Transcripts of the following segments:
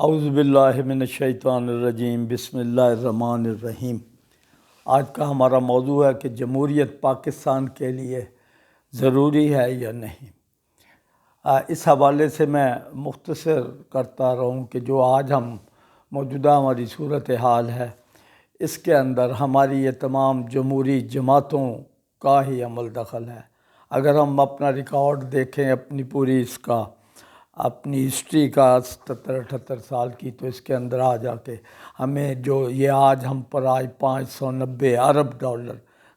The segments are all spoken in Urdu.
اعوذ باللہ من الشیطان الرجیم، بسم اللہ الرحمن الرحیم۔ آج کا ہمارا موضوع ہے کہ جمہوریت پاکستان کے لیے ضروری ہے یا نہیں۔ اس حوالے سے میں مختصر کرتا رہوں کہ جو آج موجودہ ہماری صورتحال ہے، اس کے اندر ہماری یہ تمام جمہوری جماعتوں کا ہی عمل دخل ہے۔ اگر ہم اپنا ریکارڈ دیکھیں اپنی پوری اپنی ہسٹری کا 77-78 سال کی، تو اس کے اندر جا کے ہمیں جو یہ آج ہم پر 590 ارب ڈالر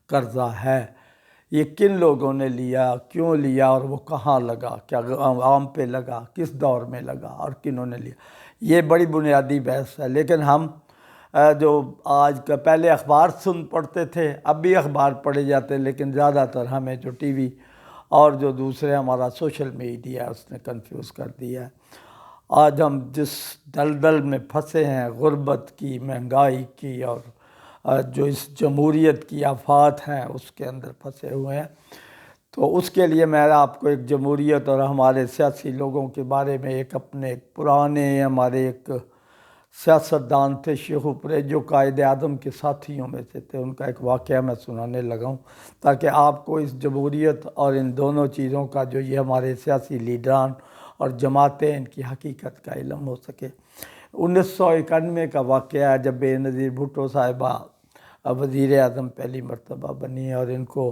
قرضہ ہے، یہ کن لوگوں نے لیا، کیوں لیا، اور وہ کہاں لگا، کیا عوام پہ لگا، کس دور میں لگا اور کنہوں نے لیا، یہ بڑی بنیادی بحث ہے۔ لیکن ہم جو آج کا پہلے اخبار پڑھتے تھے، اب بھی اخبار پڑھے جاتے، لیکن زیادہ تر ہمیں جو ٹی وی اور جو دوسرے ہمارا سوشل میڈیا اس نے کنفیوز کر دیا ہے۔ آج ہم جس دلدل میں پھنسے ہیں، غربت کی، مہنگائی کی، اور جو اس جمہوریت کی آفات ہیں اس کے اندر پھنسے ہوئے ہیں، تو اس کے لیے میں آپ کو ایک جمہوریت اور ہمارے سیاسی لوگوں کے بارے میں ایک اپنے پرانے ہمارے ایک سیاستدان تھے، شیخ پریز، جو قائد اعظم کے ساتھیوں میں سے تھے، ان کا ایک واقعہ میں سنانے لگا ہوں تاکہ آپ کو اس جمہوریت اور ان دونوں چیزوں کا جو یہ ہمارے سیاسی لیڈران اور جماعتیں ان کی حقیقت کا علم ہو سکے۔ 1991 کا واقعہ ہے، جب بے نظیر بھٹو صاحبہ وزیر اعظم پہلی مرتبہ بنی، اور ان کو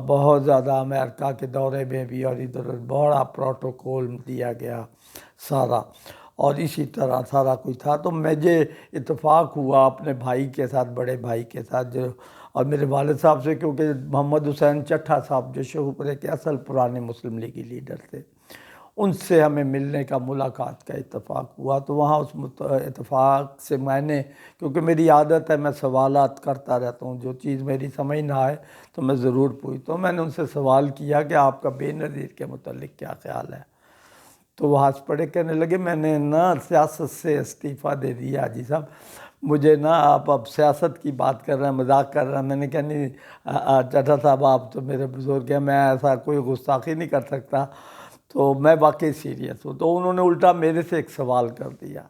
بہت زیادہ امریکہ کے دورے میں بھی اور ادھر بڑا پروٹوکول دیا گیا سارا، اور اسی طرح سارا کچھ تھا۔ تو مجھے اتفاق ہوا اپنے بھائی کے ساتھ، بڑے بھائی کے ساتھ، اور میرے والد صاحب سے، کیونکہ محمد حسین چٹھا صاحب جو شیخ پورے کے اصل پرانے مسلم لیگی لیڈر تھے، ان سے ہمیں ملنے کا، ملاقات کا اتفاق ہوا۔ تو وہاں اس اتفاق سے میں نے، کیونکہ میری عادت ہے میں سوالات کرتا رہتا ہوں، جو چیز میری سمجھ نہ آئے تو میں ضرور پوچھتا ہوں۔ میں نے ان سے سوال کیا کہ آپ کا بے نظیر کے متعلق کیا خیال ہے؟ تو وہ ہنس پڑے، کہنے لگے میں نے سیاست سے استعفیٰ دے دیا حاجی صاحب، مجھے آپ اب سیاست کی بات کر رہے ہیں، مذاق کر رہے ہیں۔ میں نے کہا نہیں چٹھا صاحب، آپ تو میرے بزرگ ہیں، میں ایسا کوئی گستاخی نہیں کر سکتا، تو میں واقعی سیریس ہوں۔ تو انہوں نے الٹا میرے سے ایک سوال کر دیا۔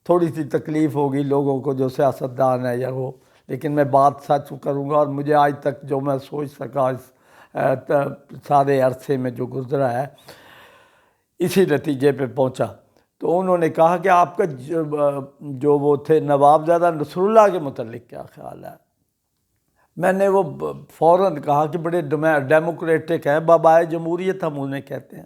تھوڑی سی تکلیف ہوگی لوگوں کو جو سیاستدان ہے یا وہ، لیکن میں بات سچ کروں گا، اور مجھے آج تک جو میں سوچ سکا اس سارے عرصے میں جو گزرا ہے، اسی نتیجے پہ پہنچا۔ تو انہوں نے کہا کہ آپ کا جو وہ تھے نوابزادہ نصر اللہ کے متعلق کیا خیال ہے؟ میں نے وہ فوراً کہا کہ بڑے ڈیموکریٹک ہیں، بابائے جمہوریت ہم انہیں کہتے ہیں۔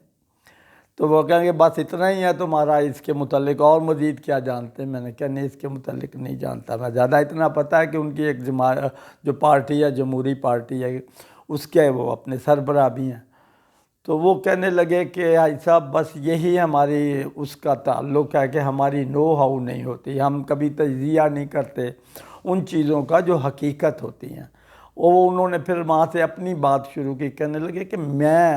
تو وہ کہیں گے بس اتنا ہی ہے تمہارا اس کے متعلق، اور مزید کیا جانتے ہیں؟ میں نے کہا نہیں، اس کے متعلق نہیں جانتا میں زیادہ، اتنا پتہ ہے کہ ان کی ایک جو پارٹی ہے، جمہوری پارٹی ہے، اس کے وہ اپنے سربراہ بھی ہیں۔ تو وہ کہنے لگے کہ بھائی صاحب بس یہی ہماری اس کا تعلق ہے کہ ہماری نو ہاؤ نہیں ہوتی، ہم کبھی تجزیہ نہیں کرتے ان چیزوں کا جو حقیقت ہوتی ہیں۔ انہوں نے پھر وہاں سے اپنی بات شروع کی، کہنے لگے کہ میں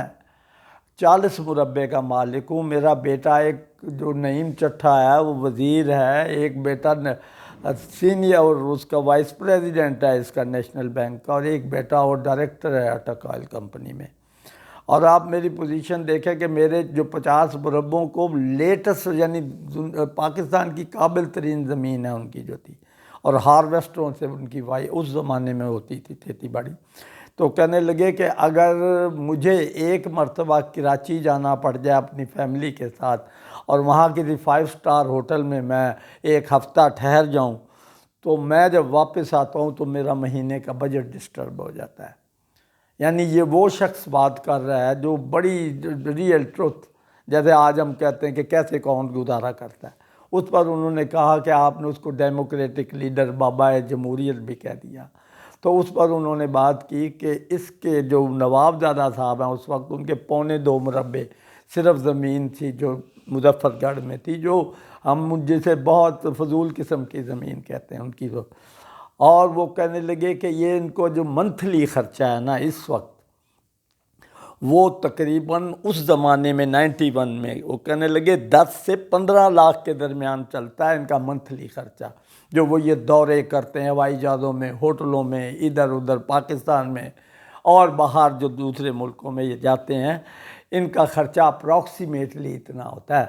40 مربع کا مالک ہوں، میرا بیٹا ایک جو نعیم چٹھا ہے وہ وزیر ہے، ایک بیٹا سینئر اور اس کا وائس پریزیڈنٹ ہے اس کا نیشنل بینک کا، اور ایک بیٹا اور ڈائریکٹر ہے اٹک آئل کمپنی میں۔ اور آپ میری پوزیشن دیکھیں کہ میرے جو 50 مربعوں کو لیٹسٹ، یعنی پاکستان کی قابل ترین زمین ہے ان کی جو تھی، اور ہارویسٹروں سے ان کی وائی اس زمانے میں ہوتی تھی کھیتی باڑی۔ تو کہنے لگے کہ اگر مجھے ایک مرتبہ کراچی جانا پڑ جائے اپنی فیملی کے ساتھ، اور وہاں کسی 5 اسٹار ہوٹل میں ایک ہفتہ ٹھہر جاؤں، تو میں جب واپس آتا ہوں تو میرا مہینے کا بجٹ ڈسٹرب ہو جاتا ہے۔ یعنی یہ وہ شخص بات کر رہا ہے جو بڑی ریئل ٹروتھ، جیسے آج ہم کہتے ہیں کہ کیسے کون گزارا کرتا ہے، اس پر انہوں نے کہا کہ آپ نے اس کو ڈیموکریٹک لیڈر، بابائے جمہوریت بھی کہہ دیا۔ تو اس پر انہوں نے بات کی کہ اس کے جو نوابزادہ صاحب ہیں، اس وقت ان کے 2.25 مربع صرف زمین تھی جو مظفر گڑھ میں تھی، جو ہم جسے بہت فضول قسم کی زمین کہتے ہیں ان کی، اور وہ کہنے لگے کہ یہ ان کو جو منتھلی خرچہ ہے نا اس وقت، وہ تقریباً اس زمانے میں 91 میں وہ کہنے لگے 10 سے 15 لاکھ کے درمیان چلتا ہے ان کا منتھلی خرچہ، جو وہ یہ دورے کرتے ہیں ہوائی جہازوں میں، ہوٹلوں میں، ادھر ادھر پاکستان میں اور باہر جو دوسرے ملکوں میں یہ جاتے ہیں، ان کا خرچہ اپروکسیمیٹلی اتنا ہوتا ہے۔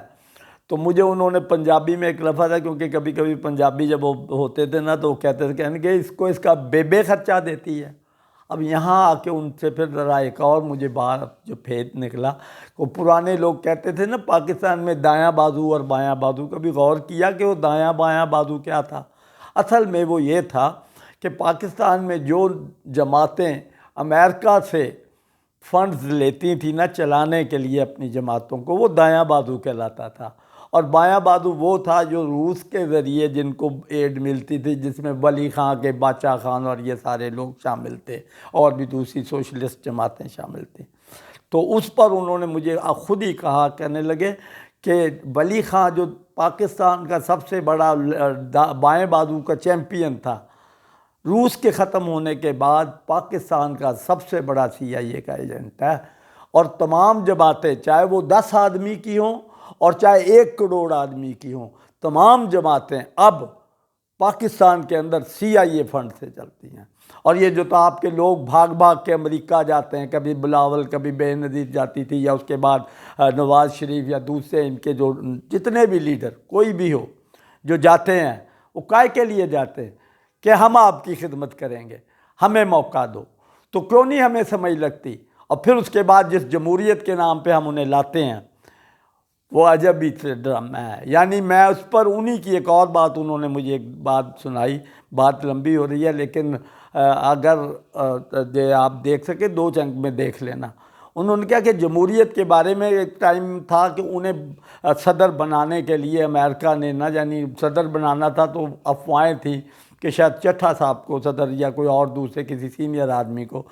تو مجھے انہوں نے پنجابی میں ایک لفظ ہے، کیونکہ کبھی کبھی پنجابی جب وہ ہوتے تھے نا تو وہ کہتے تھے کہ اس کو اس کا بے خرچہ دیتی ہے۔ اب یہاں آ کے ان سے پھر ذرا ایک اور مجھے بات جو پھیت نکلا، وہ پرانے لوگ کہتے تھے نا پاکستان میں دایاں بازو اور بایاں بازو، کبھی غور کیا کہ وہ دایاں بایاں بازو کیا تھا؟ اصل میں وہ یہ تھا کہ پاکستان میں جو جماعتیں امریکہ سے فنڈز لیتی تھیں نا چلانے کے لیے اپنی جماعتوں کو، وہ دایاں بازو کہلاتا تھا، اور بایاں بازو وہ تھا جو روس کے ذریعے جن کو ایڈ ملتی تھی، جس میں ولی خان کے باچا خان اور یہ سارے لوگ شامل تھے، اور بھی دوسری سوشلسٹ جماعتیں شامل تھیں۔ تو اس پر انہوں نے مجھے خود ہی کہا، کہنے لگے کہ ولی خان جو پاکستان کا سب سے بڑا بائیں بازو کا چیمپئن تھا، روس کے ختم ہونے کے بعد پاکستان کا سب سے بڑا CIA کا ایجنٹ ہے، اور تمام جماعتیں چاہے وہ 10 آدمی کی ہوں اور چاہے 1 کروڑ آدمی کی ہوں، تمام جماعتیں اب پاکستان کے اندر CIA فنڈ سے چلتی ہیں۔ اور یہ جو تو آپ کے لوگ بھاگ بھاگ کے امریکہ جاتے ہیں، کبھی بلاول، کبھی بے نظیر جاتی تھی، یا اس کے بعد نواز شریف یا دوسرے ان کے جو جتنے بھی لیڈر کوئی بھی ہو جو جاتے ہیں، وہ کائے کے لیے جاتے ہیں کہ ہم آپ کی خدمت کریں گے، ہمیں موقع دو۔ تو کیوں نہیں ہمیں سمجھ لگتی؟ اور پھر اس کے بعد جس جمہوریت کے نام پہ ہم انہیں لاتے ہیں، وہ عجب ہی ڈرامہ ہے۔ یعنی میں اس پر انہی کی ایک اور بات، انہوں نے مجھے ایک بات سنائی، بات لمبی ہو رہی ہے لیکن اگر آپ دیکھ سکے 2 چنک میں دیکھ لینا۔ انہوں نے کہا کہ جمہوریت کے بارے میں ایک ٹائم تھا کہ انہیں صدر بنانے کے لیے امریکہ نے نا، یعنی صدر بنانا تھا تو افواہیں تھیں کہ شاید چٹھا صاحب کو صدر یا کوئی اور دوسرے کسی سینئر آدمی کو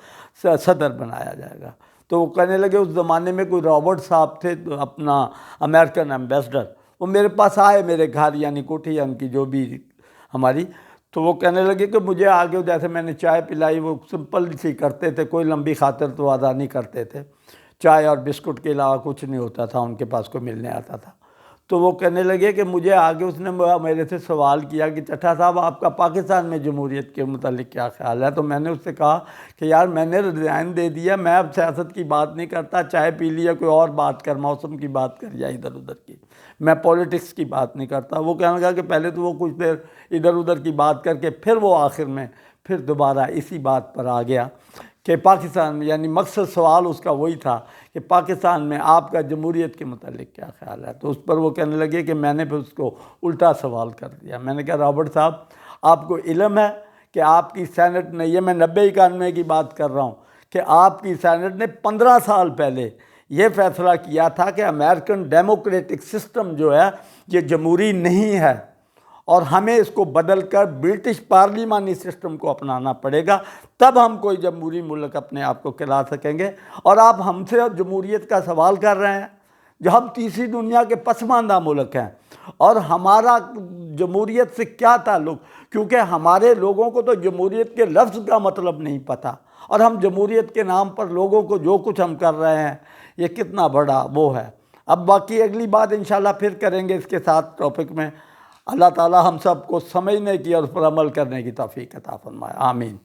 صدر بنایا جائے گا۔ تو وہ کہنے لگے اس زمانے میں کوئی رابرٹ صاحب تھے اپنا امریکن ایمبیسڈر، وہ میرے پاس آئے میرے گھر، یعنی کوٹھی ان کی جو بھی ہماری، تو وہ کہنے لگے کہ مجھے آگے جیسے میں نے چائے پلائی، وہ سمپل سی کرتے تھے، کوئی لمبی خاطر تو ادا نہیں کرتے تھے، چائے اور بسکٹ کے علاوہ کچھ نہیں ہوتا تھا ان کے پاس، کوئی ملنے آتا تھا۔ تو وہ کہنے لگے کہ مجھے آگے اس نے میرے سے سوال کیا کہ چٹھا صاحب آپ کا پاکستان میں جمہوریت کے متعلق کیا خیال ہے؟ تو میں نے اس سے کہا کہ یار میں نے ریزائن دے دیا، میں اب سیاست کی بات نہیں کرتا، چائے پی لیا، کوئی اور بات کر، موسم کی بات کر یا ادھر ادھر کی، میں پولیٹکس کی بات نہیں کرتا۔ وہ کہنے لگا کہ پہلے تو وہ کچھ دیر ادھر ادھر کی بات کر کے پھر وہ آخر میں پھر دوبارہ اسی بات پر آ گیا کہ پاکستان، یعنی مقصد سوال اس کا وہی تھا کہ پاکستان میں آپ کا جمہوریت کے متعلق کیا خیال ہے؟ تو اس پر وہ کہنے لگے کہ میں نے پھر اس کو الٹا سوال کر دیا۔ میں نے کہا رابرٹ صاحب آپ کو علم ہے کہ آپ کی سینٹ نے، یہ میں 90-91 کی بات کر رہا ہوں، کہ آپ کی سینٹ نے 15 سال پہلے یہ فیصلہ کیا تھا کہ امریکن ڈیموکریٹک سسٹم جو ہے یہ جمہوری نہیں ہے، اور ہمیں اس کو بدل کر برٹش پارلیمانی سسٹم کو اپنانا پڑے گا، تب ہم کوئی جمہوری ملک اپنے آپ کو کہلا سکیں گے۔ اور آپ ہم سے جمہوریت کا سوال کر رہے ہیں جو ہم تیسری دنیا کے پسماندہ ملک ہیں، اور ہمارا جمہوریت سے کیا تعلق؟ کیونکہ ہمارے لوگوں کو تو جمہوریت کے لفظ کا مطلب نہیں پتہ، اور ہم جمہوریت کے نام پر لوگوں کو جو کچھ ہم کر رہے ہیں یہ کتنا بڑا وہ ہے۔ اب باقی اگلی بات انشاءاللہ پھر کریں گے اس کے ساتھ ٹاپک میں۔ اللہ تعالی ہم سب کو سمجھنے کی اور اس پر عمل کرنے کی توفیق عطا فرمائے، آمین۔